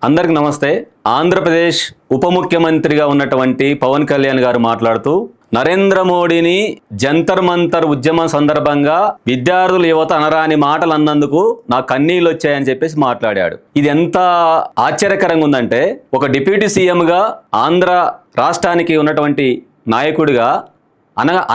అందరికి నమస్తే. ఆంధ్రప్రదేశ్ ఉప ముఖ్యమంత్రిగా ఉన్నటువంటి పవన్ కళ్యాణ్ గారు మాట్లాడుతూ నరేంద్ర మోడీని జంతర్ మంతర్ ఉద్యమం సందర్భంగా విద్యార్థులు యువత అనరాని మాటలు అన్నందుకు నా కన్నీళ్ళు వచ్చాయని చెప్పేసి మాట్లాడాడు. ఇది ఎంత ఆశ్చర్యకరంగా ఉందంటే, ఒక డిప్యూటీ సీఎంగా ఆంధ్ర రాష్ట్రానికి ఉన్నటువంటి నాయకుడిగా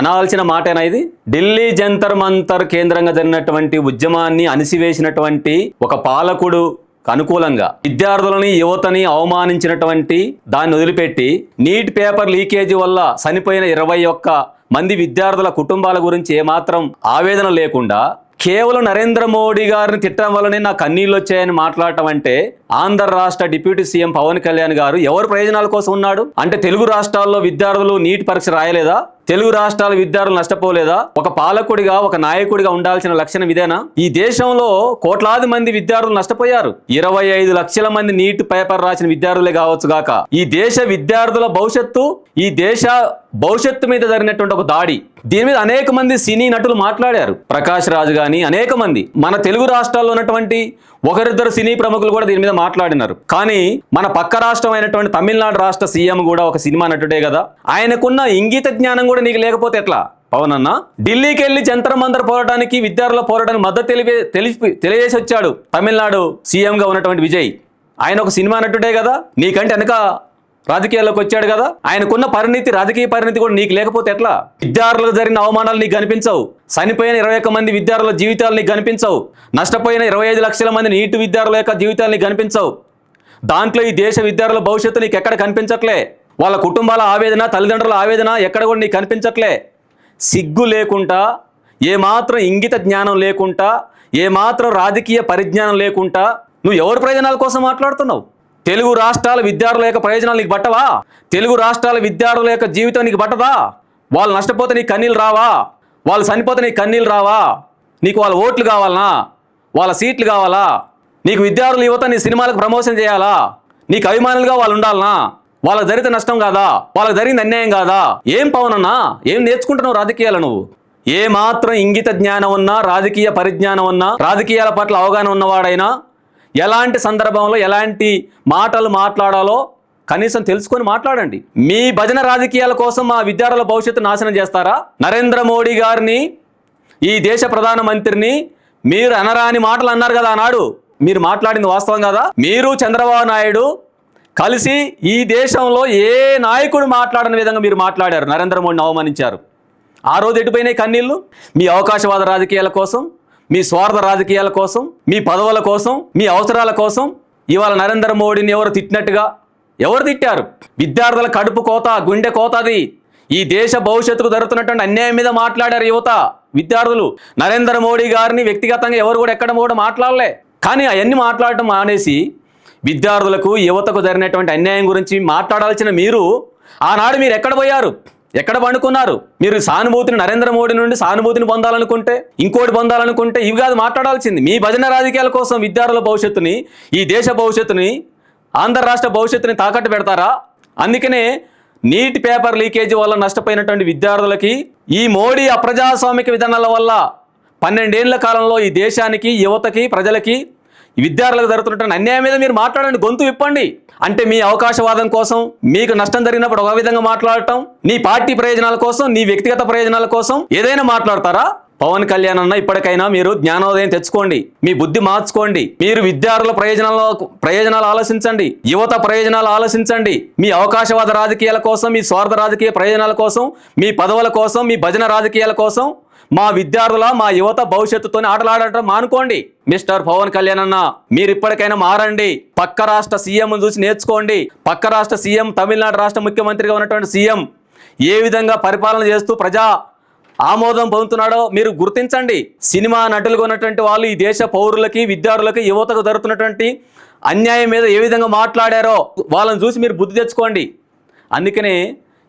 అనాల్సిన మాటేనా ఇది? ఢిల్లీ జంతర్ మంతర్ కేంద్రంగా జరిగినటువంటి ఉద్యమాన్ని అణిసివేసినటువంటి ఒక పాలకుడు అనుకూలంగా విద్యార్థులని యువతని అవమానించినటువంటి దాన్ని వదిలిపెట్టి నీట్ పేపర్ లీకేజీ వల్ల చనిపోయిన 21 మంది విద్యార్థుల కుటుంబాల గురించి ఏమాత్రం ఆవేదన లేకుండా కేవలం నరేంద్ర మోడీ గారిని తిట్టడం వల్లనే నాకు కన్నీళ్ళు వచ్చాయని మాట్లాడటం అంటే, ఆంధ్ర రాష్ట్ర డిప్యూటీ సీఎం పవన్ కళ్యాణ్ గారు ఎవరి ప్రయోజనాల కోసం ఉన్నాడు? అంటే తెలుగు రాష్ట్రాల్లో విద్యార్థులు నీట్ పరీక్ష రాయలేదా? తెలుగు రాష్ట్రాల విద్యార్థులు నష్టపోలేదా? ఒక పాలకుడిగా, ఒక నాయకుడిగా ఉండాల్సిన లక్షణం ఇదేనా? ఈ దేశంలో కోట్లాది మంది విద్యార్థులు నష్టపోయారు. 25 లక్షల మంది నీట్ పేపర్ రాసిన విద్యార్థులే కావచ్చు గాక ఈ దేశ విద్యార్థుల భవిష్యత్తు, ఈ దేశ భవిష్యత్తు మీద జరిగినటువంటి ఒక దాడి. దీని మీద అనేక మంది సినీ నటులు మాట్లాడారు. ప్రకాష్ రాజ్ గాని అనేక మంది, మన తెలుగు రాష్ట్రాల్లో ఉన్నటువంటి ఒకరిద్దరు సినీ ప్రముఖులు కూడా దీని మీద మాట్లాడినారు. కానీ మన పక్క రాష్ట్రం అయినటువంటి తమిళనాడు రాష్ట్ర సీఎం కూడా ఒక సినిమా నటుడే కదా. ఆయనకున్న ఇంగిత జ్ఞానం కూడా నీకు లేకపోతే ఎట్లా పవన్ అన్న? ఢిల్లీకి వెళ్ళి జంతర్ మంతర్ పోరాటానికి, విద్యార్థుల పోరాటానికి మద్దతు తెలియజేసి వచ్చాడు తమిళనాడు సీఎంగా ఉన్నటువంటి విజయ్. ఆయన ఒక సినిమా నటుడే కదా, నీకంటే వెనక రాజకీయాల్లోకి వచ్చాడు కదా. ఆయనకున్న పరిణితి, రాజకీయ పరిణితి కూడా నీకు లేకపోతే ఎట్లా? విద్యార్థులకు జరిగిన అవమానాలు నీకు కనిపించవు, చనిపోయిన 21 మంది విద్యార్థుల జీవితాలు నీకు కనిపించవు, నష్టపోయిన 25 లక్షల మంది నీటి విద్యార్థుల యొక్క జీవితాలు నీకు కనిపించవు. దాంట్లో ఈ దేశ విద్యార్థుల భవిష్యత్తు నీకు ఎక్కడ కనిపించట్లే. వాళ్ళ కుటుంబాల ఆవేదన, తల్లిదండ్రుల ఆవేదన ఎక్కడ కూడా నీకు కనిపించట్లే. సిగ్గు లేకుండా, ఏమాత్రం ఇంగిత జ్ఞానం లేకుండా, ఏమాత్రం రాజకీయ పరిజ్ఞానం లేకుండా నువ్వు ఎవరి ప్రయోజనాల కోసం మాట్లాడుతున్నావు? తెలుగు రాష్ట్రాల విద్యార్థుల యొక్క ప్రయోజనాలు నీకు పట్టవా? తెలుగు రాష్ట్రాల విద్యార్థుల యొక్క జీవితం నీకు పట్టదా? వాళ్ళు నష్టపోతే నీకు కన్నీళ్ళు రావా? వాళ్ళు చనిపోతే నీకు కన్నీళ్ళు రావా? నీకు వాళ్ళ ఓట్లు కావాలనా? వాళ్ళ సీట్లు కావాలా? నీకు విద్యార్థుల యువత నీ సినిమాలకు ప్రమోషన్ చేయాలా? నీకు అభిమానులుగా వాళ్ళు ఉండాలనా? వాళ్ళకి జరిగితే నష్టం కాదా? వాళ్ళకి జరిగింది అన్యాయం కాదా? ఏం పవన్ అన్నా, ఏం నేర్చుకుంటున్నావు రాజకీయాలు నువ్వు? ఏ మాత్రం ఇంగిత జ్ఞానం ఉన్నా, రాజకీయ పరిజ్ఞానం ఉన్నా, రాజకీయాల పట్ల అవగాహన ఉన్నవాడైనా ఎలాంటి సందర్భంలో ఎలాంటి మాటలు మాట్లాడాలో కనీసం తెలుసుకొని మాట్లాడండి. మీ భజన రాజకీయాల కోసం మా విద్యార్థుల భవిష్యత్తు నాశనం చేస్తారా? నరేంద్ర మోడీ గారిని, ఈ దేశ ప్రధానమంత్రిని మీరు అనరాని మాటలు అన్నారు కదా ఆనాడు. మీరు మాట్లాడింది వాస్తవం కదా. మీరు చంద్రబాబు నాయుడు కలిసి ఈ దేశంలో ఏ నాయకుడు మాట్లాడని విధంగా మీరు మాట్లాడారు, నరేంద్ర మోడీని అవమానించారు. ఆ రోజు ఎటుపోయినాయి కన్నీళ్ళు? మీ అవకాశవాద రాజకీయాల కోసం, మీ స్వార్థ రాజకీయాల కోసం, మీ పదవుల కోసం, మీ అవసరాల కోసం ఇవాళ నరేంద్ర మోడీని ఎవరు తిట్టినట్టుగా ఎవరు తిట్టారు? విద్యార్థుల కడుపు కోత, గుండె కోత అది. ఈ దేశ భవిష్యత్తుకు జరుగుతున్నటువంటి అన్యాయం మీద మాట్లాడారు యువత, విద్యార్థులు. నరేంద్ర మోడీ గారిని వ్యక్తిగతంగా ఎవరు కూడా ఎక్కడ కూడా మాట్లాడలే. కానీ అవన్నీ మాట్లాడటం మానేసి విద్యార్థులకు, యువతకు జరిగినటువంటి అన్యాయం గురించి మాట్లాడాల్సిన మీరు ఆనాడు మీరు ఎక్కడ పోయారు? ఎక్కడ పండుకున్నారు? మీరు సానుభూతిని, నరేంద్ర మోడీ నుండి సానుభూతిని పొందాలనుకుంటే, ఇంకోటి పొందాలనుకుంటే ఇవి కాదు మాట్లాడాల్సింది. మీ భజన రాజకీయాల కోసం విద్యార్థుల భవిష్యత్తుని, ఈ దేశ భవిష్యత్తుని, ఆంధ్ర రాష్ట్ర భవిష్యత్తుని తాకట్టు పెడతారా? అందుకనే నీట్ పేపర్ లీకేజీ వల్ల నష్టపోయినటువంటి విద్యార్థులకి, ఈ మోడీ అప్రజాస్వామిక విధానాల వల్ల 12 ఏళ్ల కాలంలో ఈ దేశానికి, యువతకి, ప్రజలకి, విద్యార్థులకు జరుగుతున్నటువంటి అన్యాయం మీద మీరు మాట్లాడండి, గొంతు విప్పండి. అంటే మీ అవకాశవాదం కోసం, మీకు నష్టం జరిగినప్పుడు ఒక విధంగా మాట్లాడటం, నీ పార్టీ ప్రయోజనాల కోసం, నీ వ్యక్తిగత ప్రయోజనాల కోసం ఏదైనా మాట్లాడతారా? పవన్ కళ్యాణ్ అన్న, ఇప్పటికైనా మీరు జ్ఞానోదయం తెచ్చుకోండి, మీ బుద్ధి మార్చుకోండి. మీరు విద్యార్థుల ప్రయోజనాలు ఆలోచించండి, యువత ప్రయోజనాలు ఆలోచించండి. మీ అవకాశవాద రాజకీయాల కోసం, మీ స్వార్థ రాజకీయ ప్రయోజనాల కోసం, మీ పదవుల కోసం, మీ భజన రాజకీయాల కోసం మా విద్యార్థుల, మా యువత భవిష్యత్తుతో ఆటలాడటం మానుకోండి. మిస్టర్ పవన్ కళ్యాణ్ అన్న, మీరు ఇప్పటికైనా మారండి. పక్క రాష్ట్ర సీఎం చూసి నేర్చుకోండి. పక్క రాష్ట్ర సీఎం, తమిళనాడు రాష్ట్ర ముఖ్యమంత్రిగా ఉన్నటువంటి సీఎం ఏ విధంగా పరిపాలన చేస్తూ ప్రజా ఆమోదం పొందుతున్నాడో మీరు గుర్తించండి. సినిమా నటులుగా ఉన్నటువంటి వాళ్ళు ఈ దేశ పౌరులకి, విద్యార్థులకి, యువతకు జరుగుతున్నటువంటి అన్యాయం మీద ఏ విధంగా మాట్లాడారో వాళ్ళని చూసి మీరు బుద్ధి తెచ్చుకోండి. అందుకనే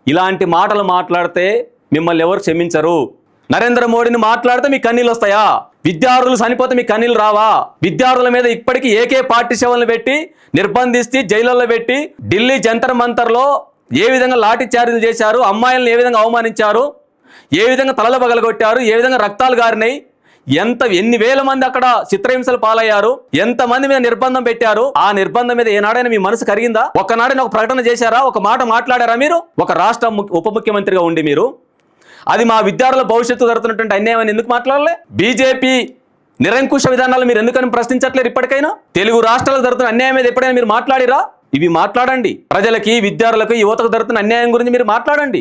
ఇలాంటి మాటలు మాట్లాడితే మిమ్మల్ని ఎవరు క్షమించరు. నరేంద్ర మోడీని మాట్లాడితే మీకు కన్నీళ్ళు వస్తాయా? విద్యార్థులు చనిపోతే మీకు కన్నీళ్ళు రావా? విద్యార్థుల మీద ఇప్పటికీ ఏకే పార్టీ సేవలను పెట్టి నిర్బంధిస్తే జైళ్ళల్లో పెట్టి, ఢిల్లీ జంతర్ మంతర్లో ఏ విధంగా లాఠీ చార్జీలు చేశారు, అమ్మాయిలను ఏ విధంగా అవమానించారు, ఏ విధంగా తలలు పగలగొట్టారు, ఏ విధంగా రక్తాలు గారినాయి, ఎన్ని వేల మంది అక్కడ చిత్రహింసలు పాలయ్యారు, ఎంతమంది మీద నిర్బంధం పెట్టారు. ఆ నిర్బంధం మీద ఏనాడైనా మీ మనసు కరిగిందా? ఒకనాడైనా ఒక ప్రకటన చేశారా? ఒక మాట మాట్లాడారా? మీరు ఒక రాష్ట్ర ఉప ముఖ్యమంత్రిగా ఉండి మీరు అది మా విద్యార్థుల భవిష్యత్తు జరుగుతున్నటువంటి అన్యాయం అని ఎందుకు మాట్లాడలే? బీజేపీ నిరంకుశ విధానాలు మీరు ఎందుకని ప్రశ్నించట్లేరు? ఇప్పటికైనా తెలుగు రాష్ట్రాలకు జరుగుతున్న అన్యాయం మీద ఎప్పుడైనా మీరు మాట్లాడిరా? ఇవి మాట్లాడండి. ప్రజలకి, విద్యార్థులకు, యువతకు జరుగుతున్న అన్యాయం గురించి మీరు మాట్లాడండి.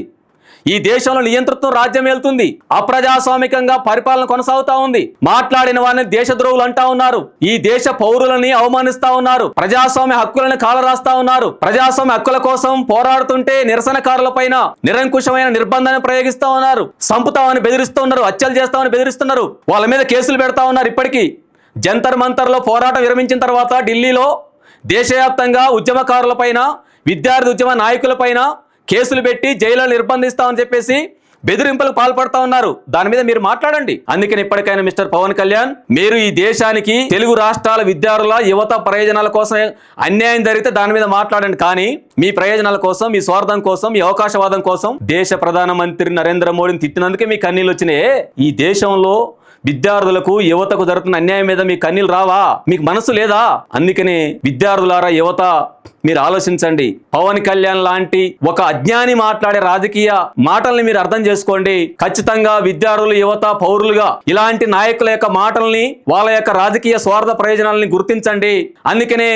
ఈ దేశంలో నియంతృత్వం రాజ్యం వెళ్తుంది, అప్రజాస్వామికంగా పరిపాలన కొనసాగుతా ఉంది. మాట్లాడిన వారిని దేశద్రోహులు అంటా ఉన్నారు, ఈ దేశ పౌరులని అవమానిస్తా ఉన్నారు, ప్రజాస్వామ్య హక్కులను కాలరాస్తా ఉన్నారు. ప్రజాస్వామ్య హక్కుల కోసం పోరాడుతుంటే నిరసనకారుల పైన నిరంకుశమైన నిర్బంధాన్ని ప్రయోగిస్తా ఉన్నారు, సంపుతామని బెదిరిస్తూ ఉన్నారు, హత్యలు చేస్తామని బెదిరిస్తున్నారు, వాళ్ళ మీద కేసులు పెడతా ఉన్నారు. ఇప్పటికీ జంతర్ మంతర్లో పోరాటం విరమించిన తర్వాత ఢిల్లీలో దేశవ్యాప్తంగా ఉద్యమకారుల పైన, విద్యార్థి ఉద్యమ నాయకుల పైన కేసులు పెట్టి జైల్లో నిర్బంధిస్తామని చెప్పేసి బెదిరింపులకు పాల్పడతా ఉన్నారు. దాని మీద మీరు మాట్లాడండి. అందుకని ఇప్పటికైనా మిస్టర్ పవన్ కళ్యాణ్, మీరు ఈ దేశానికి, తెలుగు రాష్ట్రాల విద్యార్థుల, యువత ప్రయోజనాల కోసం అన్యాయం జరిగితే దాని మీద మాట్లాడండి. కానీ మీ ప్రయోజనాల కోసం, మీ స్వార్థం కోసం, మీ అవకాశవాదం కోసం దేశ ప్రధానమంత్రి నరేంద్ర మోడీని తిట్టినందుకే మీ కన్నీళ్ళు వచ్చినాయే. ఈ దేశంలో విద్యార్థులకు, యువతకు జరుగుతున్న అన్యాయం మీద మీ కన్నీళ్ళు రావా? మీకు మనసు లేదా? అందుకని విద్యార్థులారా, యువత, మీరు ఆలోచించండి. పవన్ కళ్యాణ్ లాంటి ఒక అజ్ఞాని మాట్లాడే రాజకీయ మాటల్ని మీరు అర్థం చేసుకోండి. ఖచ్చితంగా విద్యార్థులు, యువత, పౌరులుగా ఇలాంటి నాయకుల యొక్క మాటల్ని, వాళ్ళ యొక్క రాజకీయ స్వార్థ ప్రయోజనాలని గుర్తించండి. అందుకనే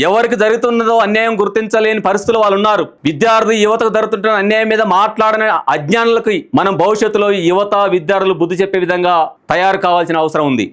ఎవరికి జరుగుతున్నదో అన్యాయం గుర్తించలేని పరిస్థితులు వాళ్ళు ఉన్నారు. విద్యార్థి, యువతకు జరుగుతున్న అన్యాయం మీద మాట్లాడిన అజ్ఞానులకి మనం భవిష్యత్తులో యువత, విద్యార్థులు బుద్ధి చెప్పే విధంగా తయారు కావాల్సిన అవసరం ఉంది.